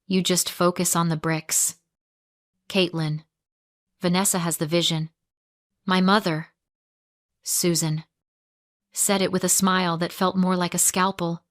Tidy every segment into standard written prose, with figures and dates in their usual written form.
You just focus on the bricks. Caitlin. Vanessa has the vision. My mother, Susan, said it with a smile that felt more like a scalpel,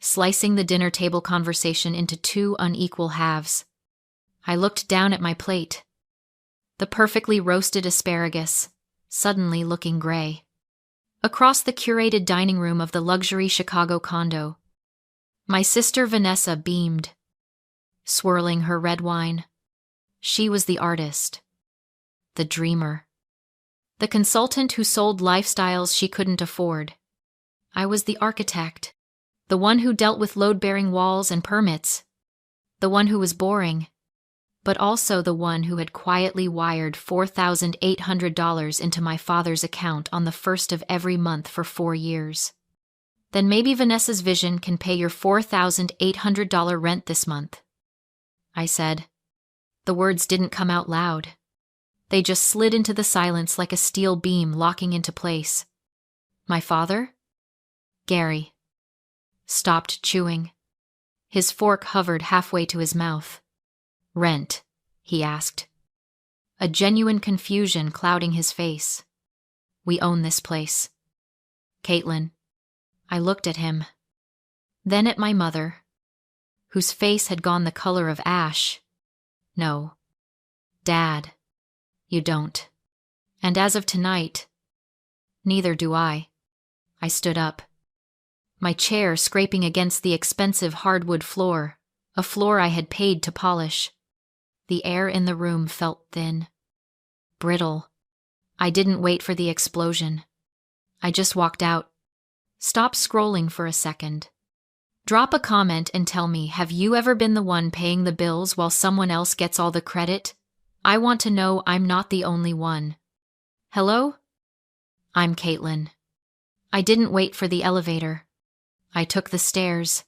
slicing the dinner table conversation into two unequal halves. I looked down at my plate. The perfectly roasted asparagus, suddenly looking gray. Across the curated dining room of the luxury Chicago condo, my sister Vanessa beamed, swirling her red wine. She was the artist, the dreamer, the consultant who sold lifestyles she couldn't afford. I was the architect, the one who dealt with load-bearing walls and permits, the one who was boring, but also the one who had quietly wired $4,800 into my father's account on the first of every month for 4 years. Then maybe Vanessa's vision can pay your $4,800 rent this month, I said. The words didn't come out loud. They just slid into the silence like a steel beam locking into place. My father? Gary stopped chewing. His fork hovered halfway to his mouth. Rent, he asked, a genuine confusion clouding his face. We own this place. Caitlin. I looked at him, then at my mother, whose face had gone the color of ash. No. Dad, you don't. And as of tonight, neither do I. I stood up, my chair scraping against the expensive hardwood floor, a floor I had paid to polish. The air in the room felt thin, brittle. I didn't wait for the explosion. I just walked out. Stop scrolling for a second. Drop a comment and tell me, have you ever been the one paying the bills while someone else gets all the credit? I want to know I'm not the only one. Hello? I'm Caitlin. I didn't wait for the elevator. I took the stairs,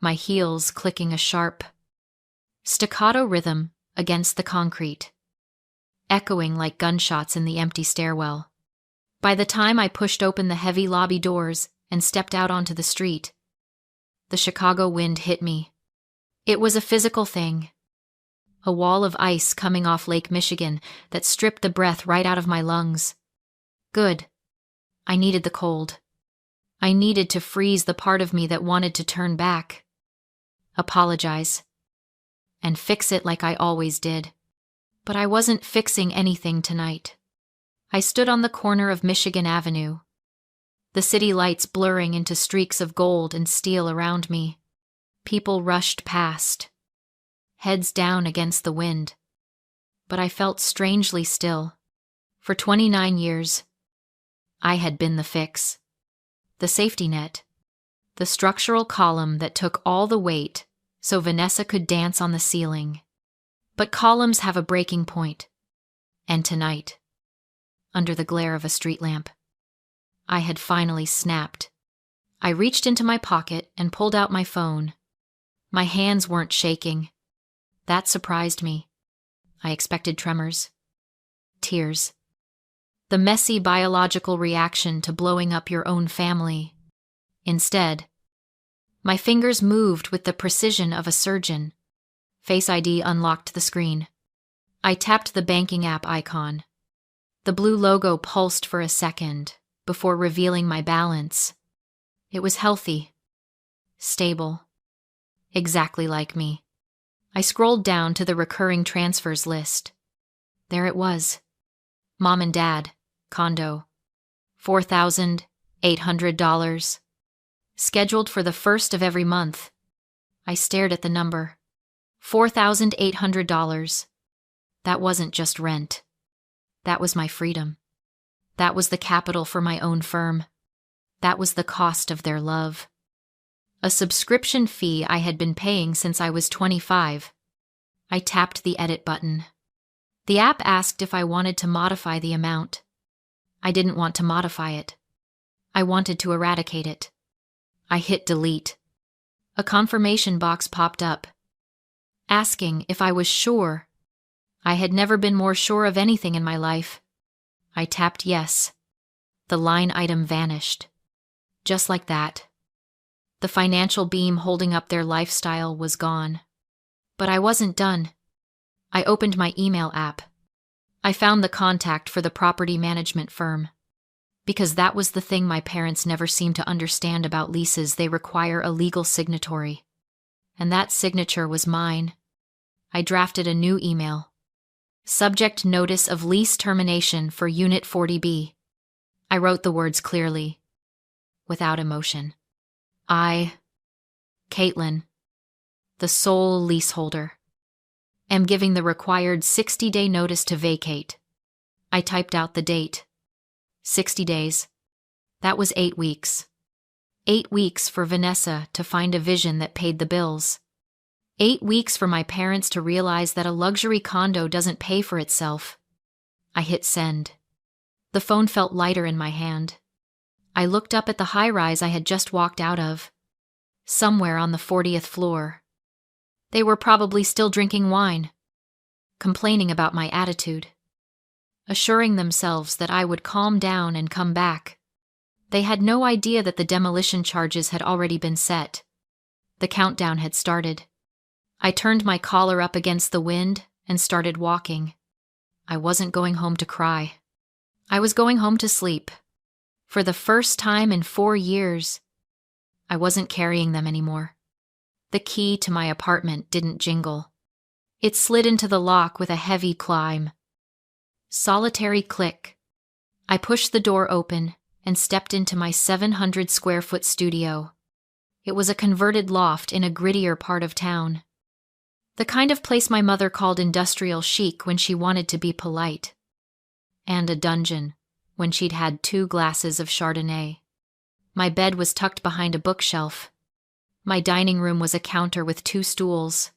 my heels clicking a sharp, staccato rhythm against the concrete, echoing like gunshots in the empty stairwell. By the time I pushed open the heavy lobby doors and stepped out onto the street, the Chicago wind hit me. It was a physical thing, a wall of ice coming off Lake Michigan that stripped the breath right out of my lungs. Good. I needed the cold. I needed to freeze the part of me that wanted to turn back, apologize, and fix it like I always did. But I wasn't fixing anything tonight. I stood on the corner of Michigan Avenue, the city lights blurring into streaks of gold and steel around me. People rushed past, heads down against the wind. But I felt strangely still. For 29 years, I had been the fix, the safety net, the structural column that took all the weight so Vanessa could dance on the ceiling. But columns have a breaking point. And tonight, under the glare of a street lamp, I had finally snapped. I reached into my pocket and pulled out my phone. My hands weren't shaking. That surprised me. I expected tremors, tears, the messy biological reaction to blowing up your own family. Instead, my fingers moved with the precision of a surgeon. Face ID unlocked the screen. I tapped the banking app icon. The blue logo pulsed for a second before revealing my balance. It was healthy, stable, exactly like me. I scrolled down to the recurring transfers list. There it was. Mom and Dad, condo, $4,800. Scheduled for the first of every month. I stared at the number. $4,800. That wasn't just rent. That was my freedom. That was the capital for my own firm. That was the cost of their love. A subscription fee I had been paying since I was 25. I tapped the edit button. The app asked if I wanted to modify the amount. I didn't want to modify it. I wanted to eradicate it. I hit delete. A confirmation box popped up, asking if I was sure. I had never been more sure of anything in my life. I tapped yes. The line item vanished. Just like that. The financial beam holding up their lifestyle was gone. But I wasn't done. I opened my email app. I found the contact for the property management firm. Because that was the thing my parents never seemed to understand about leases. They require a legal signatory. And that signature was mine. I drafted a new email. Subject: notice of lease termination for Unit 40B. I wrote the words clearly, without emotion. I, Caitlin, the sole leaseholder, am giving the required 60-day notice to vacate. I typed out the date. 60 days. That was 8 weeks. 8 weeks for Vanessa to find a vision that paid the bills. 8 weeks for my parents to realize that a luxury condo doesn't pay for itself. I hit send. The phone felt lighter in my hand. I looked up at the high-rise I had just walked out of. Somewhere on the 40th floor. They were probably still drinking wine, complaining about my attitude, assuring themselves that I would calm down and come back. They had no idea that the demolition charges had already been set. The countdown had started. I turned my collar up against the wind and started walking. I wasn't going home to cry. I was going home to sleep. For the first time in 4 years, I wasn't carrying them anymore. The key to my apartment didn't jingle. It slid into the lock with a heavy climb. Solitary click. I pushed the door open and stepped into my 700-square-foot studio. It was a converted loft in a grittier part of town. The kind of place my mother called industrial chic when she wanted to be polite. And a dungeon when she'd had 2 glasses of Chardonnay. My bed was tucked behind a bookshelf. My dining room was a counter with 2 stools.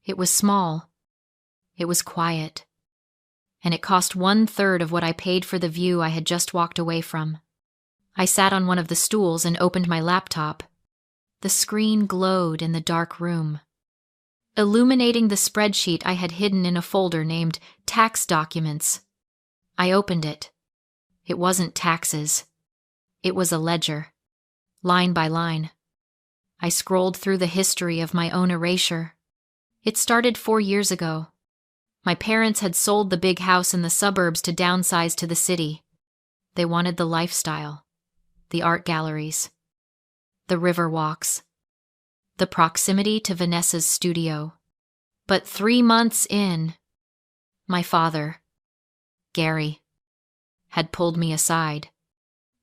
It was small. It was quiet. And it cost 1/3 of what I paid for the view I had just walked away from. I sat on one of the stools and opened my laptop. The screen glowed in the dark room, illuminating the spreadsheet I had hidden in a folder named Tax Documents. I opened it. It wasn't taxes. It was a ledger, line by line. I scrolled through the history of my own erasure. It started 4 years ago. My parents had sold the big house in the suburbs to downsize to the city. They wanted the lifestyle, the art galleries, the river walks, the proximity to Vanessa's studio. But 3 months in, my father, Gary, had pulled me aside.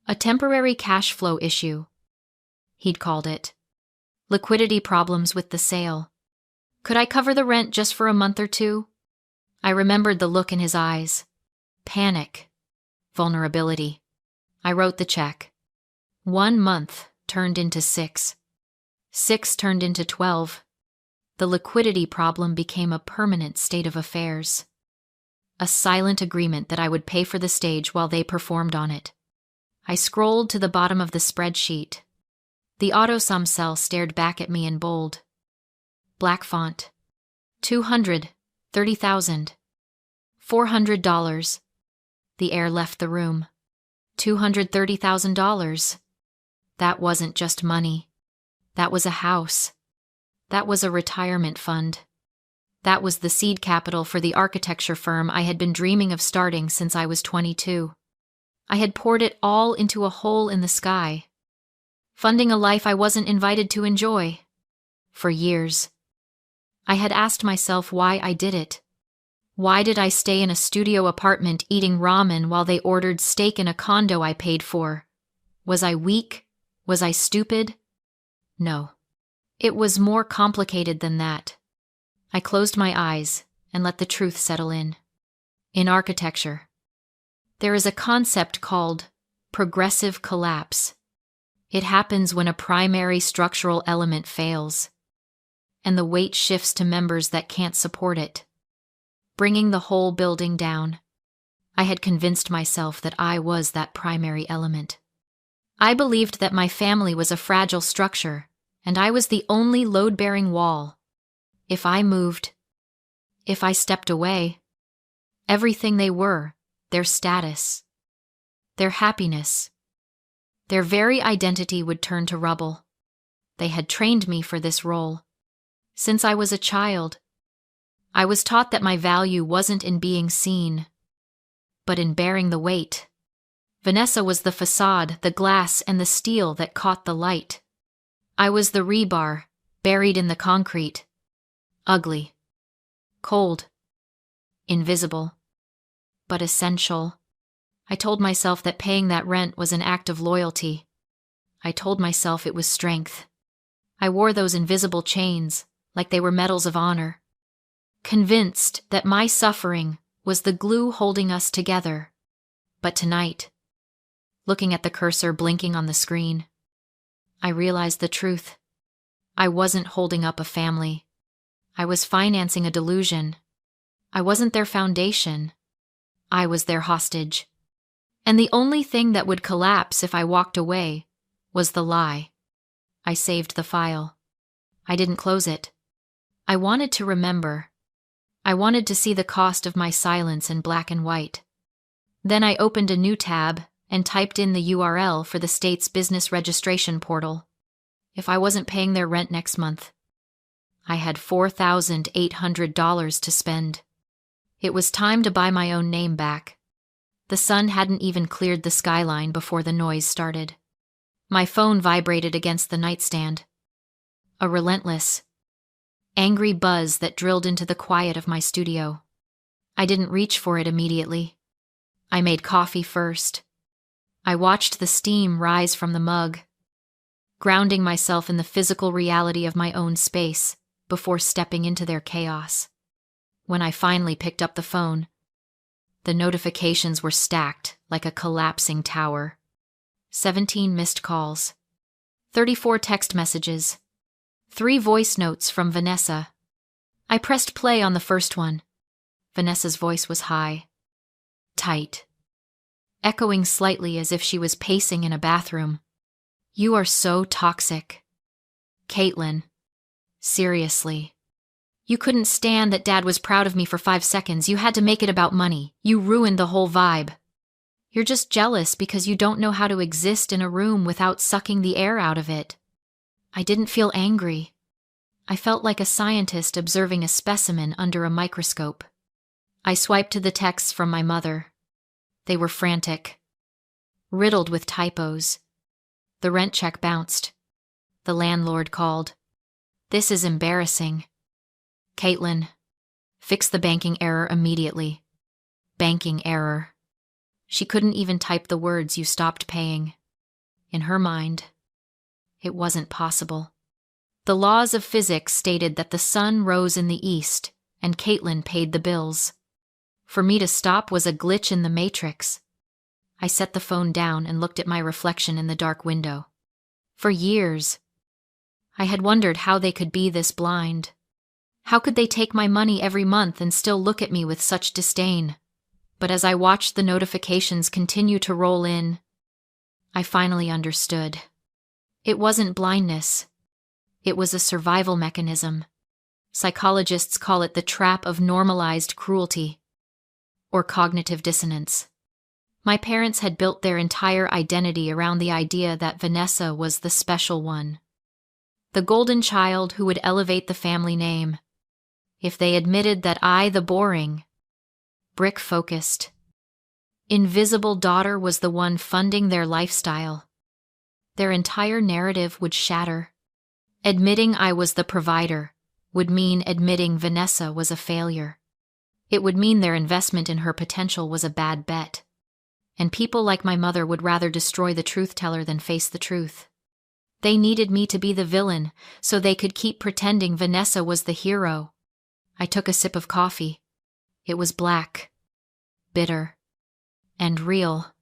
A temporary cash flow issue, he'd called it. Liquidity problems with the sale. Could I cover the rent just for a month or 2? I remembered the look in his eyes. Panic. Vulnerability. I wrote the check. 1 month turned into 6. 6 turned into 12. The liquidity problem became a permanent state of affairs. A silent agreement that I would pay for the stage while they performed on it. I scrolled to the bottom of the spreadsheet. The autosum cell stared back at me in bold. Black font. $230,000. $400. The air left the room. $230,000. That wasn't just money. That was a house. That was a retirement fund. That was the seed capital for the architecture firm I had been dreaming of starting since I was 22. I had poured it all into a hole in the sky, funding a life I wasn't invited to enjoy. For years, I had asked myself why I did it. Why did I stay in a studio apartment eating ramen while they ordered steak in a condo I paid for? Was I weak? Was I stupid? No. It was more complicated than that. I closed my eyes and let the truth settle in. In architecture, there is a concept called progressive collapse. It happens when a primary structural element fails, and the weight shifts to members that can't support it, bringing the whole building down. I had convinced myself that I was that primary element. I believed that my family was a fragile structure, and I was the only load-bearing wall. If I moved, if I stepped away, everything they were, their status, their happiness, their very identity would turn to rubble. They had trained me for this role. Since I was a child, I was taught that my value wasn't in being seen, but in bearing the weight. Vanessa was the facade, the glass, and the steel that caught the light. I was the rebar, buried in the concrete. Ugly. Cold. Invisible. But essential. I told myself that paying that rent was an act of loyalty. I told myself it was strength. I wore those invisible chains like they were medals of honor, convinced that my suffering was the glue holding us together. But tonight, looking at the cursor blinking on the screen, I realized the truth. I wasn't holding up a family. I was financing a delusion. I wasn't their foundation. I was their hostage. And the only thing that would collapse if I walked away was the lie. I saved the file. I didn't close it. I wanted to remember. I wanted to see the cost of my silence in black and white. Then I opened a new tab and typed in the URL for the state's business registration portal. If I wasn't paying their rent next month, I had $4,800 to spend. It was time to buy my own name back. The sun hadn't even cleared the skyline before the noise started. My phone vibrated against the nightstand. A relentless, angry buzz that drilled into the quiet of my studio. I didn't reach for it immediately. I made coffee first. I watched the steam rise from the mug, grounding myself in the physical reality of my own space before stepping into their chaos. When I finally picked up the phone, the notifications were stacked like a collapsing tower. 17 missed calls, 34 text messages, 3 voice notes from Vanessa. I pressed play on the first one. Vanessa's voice was high, tight, echoing slightly as if she was pacing in a bathroom. "You are so toxic. Caitlin, seriously. You couldn't stand that Dad was proud of me for 5 seconds. You had to make it about money. You ruined the whole vibe. You're just jealous because you don't know how to exist in a room without sucking the air out of it." I didn't feel angry. I felt like a scientist observing a specimen under a microscope. I swiped to the texts from my mother. They were frantic, riddled with typos. The rent check bounced. The landlord called. "This is embarrassing. Caitlin, fix the banking error immediately." Banking error. She couldn't even type the words "you stopped paying." In her mind, it wasn't possible. The laws of physics stated that the sun rose in the east and Caitlin paid the bills. For me to stop was a glitch in the matrix. I set the phone down and looked at my reflection in the dark window. For years, I had wondered how they could be this blind. How could they take my money every month and still look at me with such disdain? But as I watched the notifications continue to roll in, I finally understood. It wasn't blindness. It was a survival mechanism. Psychologists call it the trap of normalized cruelty, or cognitive dissonance. My parents had built their entire identity around the idea that Vanessa was the special one, the golden child who would elevate the family name. If they admitted that I, the boring, brick-focused, invisible daughter was the one funding their lifestyle, their entire narrative would shatter. Admitting I was the provider would mean admitting Vanessa was a failure. It would mean their investment in her potential was a bad bet. And people like my mother would rather destroy the truth-teller than face the truth. They needed me to be the villain so they could keep pretending Vanessa was the hero. I took a sip of coffee. It was black, bitter, and real.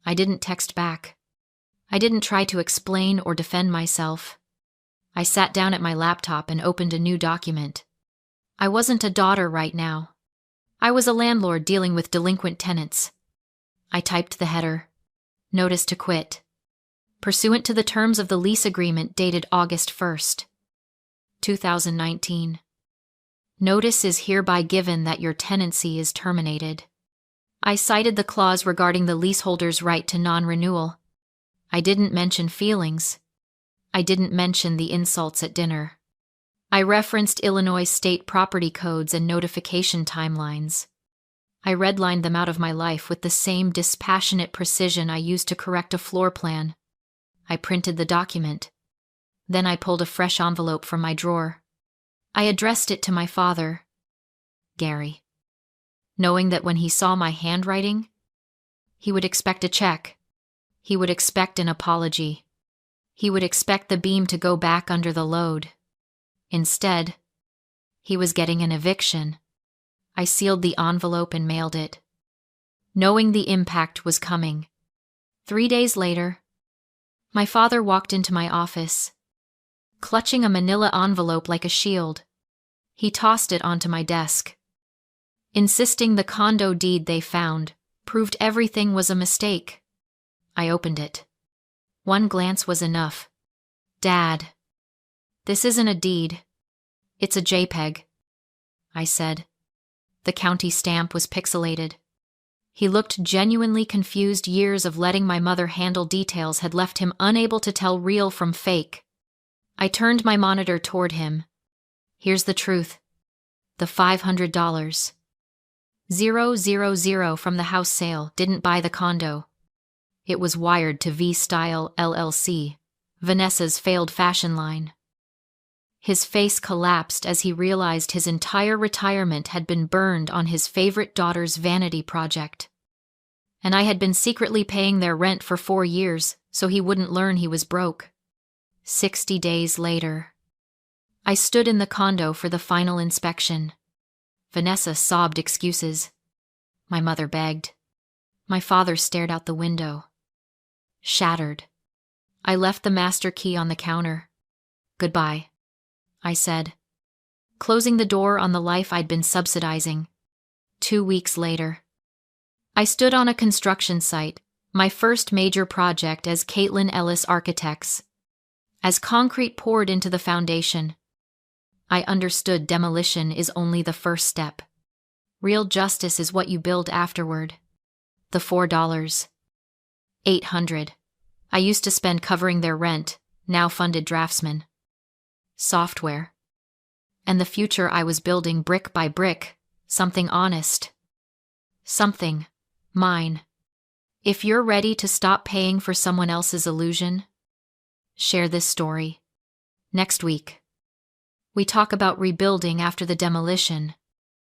I didn't text back. I didn't try to explain or defend myself. I sat down at my laptop and opened a new document. I wasn't a daughter right now. I was a landlord dealing with delinquent tenants. I typed the header, "Notice to quit. Pursuant to the terms of the lease agreement dated August 1st, 2019. Notice is hereby given that your tenancy is terminated." I cited the clause regarding the leaseholder's right to non-renewal. I didn't mention feelings. I didn't mention the insults at dinner. I referenced Illinois state property codes and notification timelines. I redlined them out of my life with the same dispassionate precision I used to correct a floor plan. I printed the document. Then I pulled a fresh envelope from my drawer. I addressed it to my father, Gary, knowing that when he saw my handwriting, he would expect a check. He would expect an apology. He would expect the beam to go back under the load. Instead, he was getting an eviction. I sealed the envelope and mailed it, knowing the impact was coming. 3 days later, my father walked into my office, clutching a manila envelope like a shield. He tossed it onto my desk, insisting the condo deed they found proved everything was a mistake. I opened it. One glance was enough. "Dad, this isn't a deed. It's a JPEG," I said. The county stamp was pixelated. He looked genuinely confused. Years of letting my mother handle details had left him unable to tell real from fake. I turned my monitor toward him. "Here's the truth. The $500. 000 from the house sale didn't buy the condo. It was wired to V-Style LLC, Vanessa's failed fashion line." His face collapsed as he realized his entire retirement had been burned on his favorite daughter's vanity project. And I had been secretly paying their rent for 4 years so he wouldn't learn he was broke. 60 days later, I stood in the condo for the final inspection. Vanessa sobbed excuses. My mother begged. My father stared out the window. Shattered. I left the master key on the counter. "Goodbye," I said, closing the door on the life I'd been subsidizing. 2 weeks later, I stood on a construction site, my first major project as Caitlin Ellis Architects. As concrete poured into the foundation, I understood demolition is only the first step. Real justice is what you build afterward. The $4. 800. I used to spend covering their rent, now funded draftsmen. Software. And the future I was building brick by brick, something honest. Something mine. If you're ready to stop paying for someone else's illusion, share this story. Next week, we talk about rebuilding after the demolition.